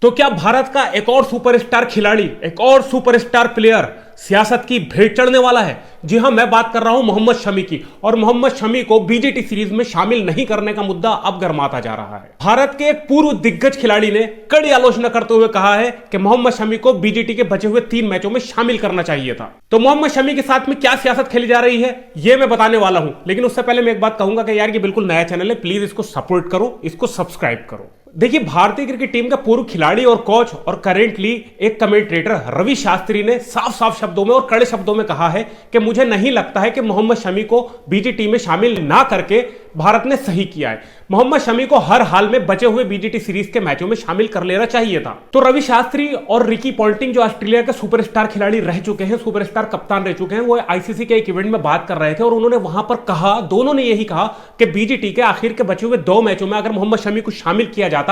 तो क्या भारत का एक और सुपरस्टार खिलाड़ी, एक और सुपरस्टार प्लेयर सियासत की भेंट चढ़ने वाला है? जी हां, मैं बात कर रहा हूं मोहम्मद शमी की। और मोहम्मद शमी को बीजीटी सीरीज में शामिल नहीं करने का मुद्दा अब गर्माता जा रहा है। भारत के एक पूर्व दिग्गज खिलाड़ी ने कड़ी आलोचना करते हुए कहा है कि मोहम्मद शमी को बीजीटी के बचे हुए 3 मैचों में शामिल करना चाहिए था। तो मोहम्मद शमी के साथ में क्या सियासत खेली जा रही है, यह मैं बताने वाला हूं। लेकिन उससे पहले मैं एक बात कहूंगा कि यार ये बिल्कुल नया चैनल है, प्लीज इसको सपोर्ट करो, इसको सब्सक्राइब करो। देखिए, भारतीय क्रिकेट टीम का पूर्व खिलाड़ी और कोच और करेंटली एक कमेंटेटर रवि शास्त्री ने साफ साफ शब्दों में और कड़े शब्दों में कहा है कि मुझे नहीं लगता है कि मोहम्मद शमी को बीजीटी में शामिल ना करके भारत ने सही किया है। मोहम्मद शमी को हर हाल में बचे हुए बीजीटी सीरीज के मैचों में शामिल कर लेना चाहिए था। तो रवि शास्त्री और रिकी पॉन्टिंग, जो ऑस्ट्रेलिया के सुपरस्टार खिलाड़ी रह चुके हैं, सुपरस्टार कप्तान रह चुके हैं, वो आईसीसी के एक इवेंट में बात कर रहे थे और उन्होंने वहां पर कहा, दोनों ने यही कहा कि बीजीटी के आखिर के बचे हुए 2 मैचों में अगर मोहम्मद शमी को शामिल किया जाता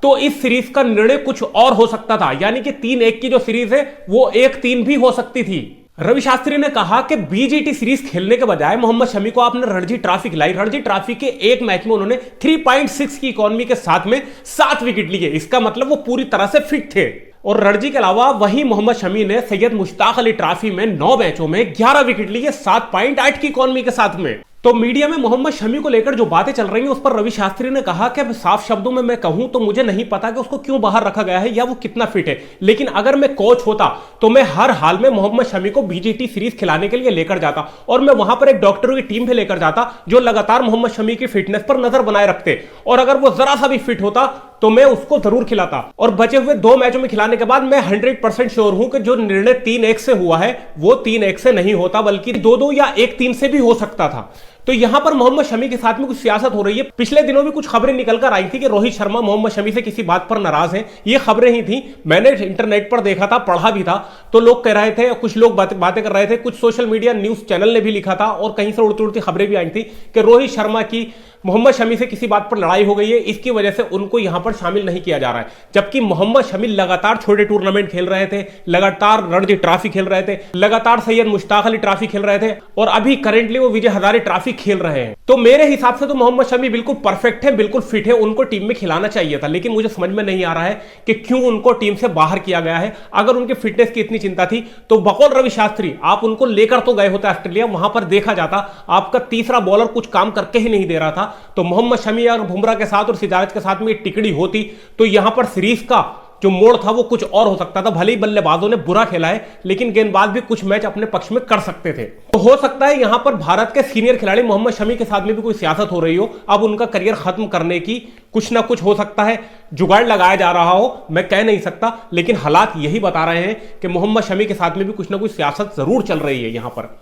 तो इस सीरीज का निर्णय कुछ और हो सकता था। यानी कि 3-1 की जो सीरीज है वो 1-3 भी हो सकती थी। रवि शास्त्री ने कहा कि बीजीटी सीरीज खेलने के बजाय मोहम्मद शमी को आपने रणजी ट्रॉफी खिलाई। रणजी ट्रॉफी के एक मैच में उन्होंने 3.6 की इकोनॉमी के साथ में 7 विकेट लिए। इसका मतलब वो पूरी तरह से फिट थे। और रणजी के अलावा वही मोहम्मद शमी ने सैयद मुश्ताक अली ट्रॉफी में 9 मैचों में 11 विकेट लिए 7.8 की इकोनॉमी के साथ में। तो मीडिया में मोहम्मद शमी को लेकर जो बातें चल रही हैं उस पर रवि शास्त्री ने कहा कि अब साफ शब्दों में मैं कहूं तो मुझे नहीं पता कि उसको क्यों बाहर रखा गया है या वो कितना फिट है। लेकिन अगर मैं कोच होता तो मैं हर हाल में मोहम्मद शमी को बीजीटी सीरीज खिलाने के लिए लेकर जाता और मैं वहां पर एक डॉक्टरों की टीम भी लेकर जाता जो लगातार मोहम्मद शमी की फिटनेस पर नजर बनाए रखते। और अगर वो जरा सा भी फिट होता तो मैं उसको जरूर खिलाता। और बचे हुए 2 मैचों में खिलाने के बाद मैं 100% श्योर हूं कि जो निर्णय 3-1 से हुआ है वो 3-1 से नहीं होता, बल्कि 2-2 या 1-3 से भी हो सकता था। तो यहां पर मोहम्मद शमी के साथ में कुछ सियासत हो रही है। पिछले दिनों भी कुछ खबरें निकलकर आई थी कि रोहित शर्मा मोहम्मद शमी से किसी बात पर नाराज हैं। ये खबरें ही थी, मैंने इंटरनेट पर देखा था, पढ़ा भी था। तो लोग कह रहे थे, कुछ लोग बातें कर रहे थे, कुछ सोशल मीडिया न्यूज चैनल ने भी लिखा था और कहीं से उड़ती उड़ती खबरें भी आई थी कि रोहित शर्मा की मोहम्मद शमी से किसी बात पर लड़ाई हो गई है, इसकी वजह से उनको यहां पर शामिल नहीं किया जा रहा है। जबकि मोहम्मद शमी लगातार छोटे टूर्नामेंट खेल रहे थे, लगातार रणजी ट्रॉफी खेल रहे थे, लगातार सैयद मुश्ताक अली ट्रॉफी खेल रहे थे और अभी करेंटली वो विजय हजारे ट्रॉफी खेल रहे हैं। तो मेरे हिसाब से तो मोहम्मद शमी बिल्कुल परफेक्ट है, बिल्कुल फिट है, उनको टीम में खिलाना चाहिए था। लेकिन मुझे समझ में नहीं आ रहा है कि क्यों उनको टीम से बाहर किया गया है। अगर उनके फिटनेस की इतनी चिंता थी तो बकौल रवि शास्त्री आप उनको लेकर तो गए होते ऑस्ट्रेलिया, वहां पर देखा जाता आपका तीसरा बॉलर कुछ काम करके ही नहीं दे रहा था। तो मोहम्मद शमी और बुमराह के साथ और सिराज के साथ में टिकड़ी होती तो यहां पर सीरीज का जो मोड़ था वो कुछ और हो सकता था। भले ही बल्लेबाजों ने बुरा खेला है लेकिन गेंदबाज भी कुछ मैच अपने पक्ष में कर सकते थे। तो हो सकता है यहां पर भारत के सीनियर खिलाड़ी मोहम्मद शमी के साथ में भी कोई सियासत हो रही हो। अब उनका करियर खत्म करने की कुछ ना कुछ हो सकता है, जुगाड़ लगाया जा रहा हो, मैं कह नहीं सकता। लेकिन हालात यही बता रहे हैं कि मोहम्मद शमी के साथ में भी कुछ ना कुछ सियासत जरूर चल रही है यहां पर।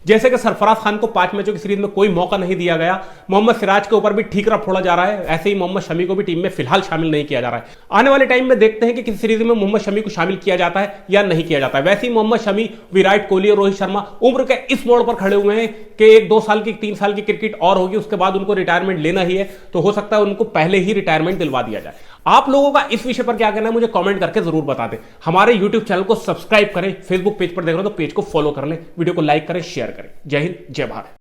जैसे कि सरफराज खान को 5 मैचों की सीरीज में कोई मौका नहीं दिया गया, मोहम्मद सिराज के ऊपर भी ठीकरा फोड़ा जा रहा है, ऐसे ही मोहम्मद शमी को भी टीम में फिलहाल शामिल नहीं किया जा रहा है। आने वाले टाइम में देखते हैं कि किसी सीरीज में मोहम्मद शमी को शामिल किया जाता है या नहीं किया जाता है। वैसे ही मोहम्मद शमी, विराट कोहली और रोहित शर्मा उम्र के इस मोड़ पर खड़े हुए हैं कि 1-2 साल की 3 साल की क्रिकेट और होगी, उसके बाद उनको रिटायरमेंट लेना ही है। तो हो सकता है उनको पहले ही रिटायरमेंट दिलवा दिया जाए। आप लोगों का इस विषय पर क्या कहना है मुझे कमेंट करके जरूर बता दें। हमारे यूट्यूब चैनल को सब्सक्राइब करें, फेसबुक पेज पर देख रहे हो तो पेज को फॉलो कर लें, वीडियो को लाइक करें, शेयर करें। जय हिंद, जय भारत।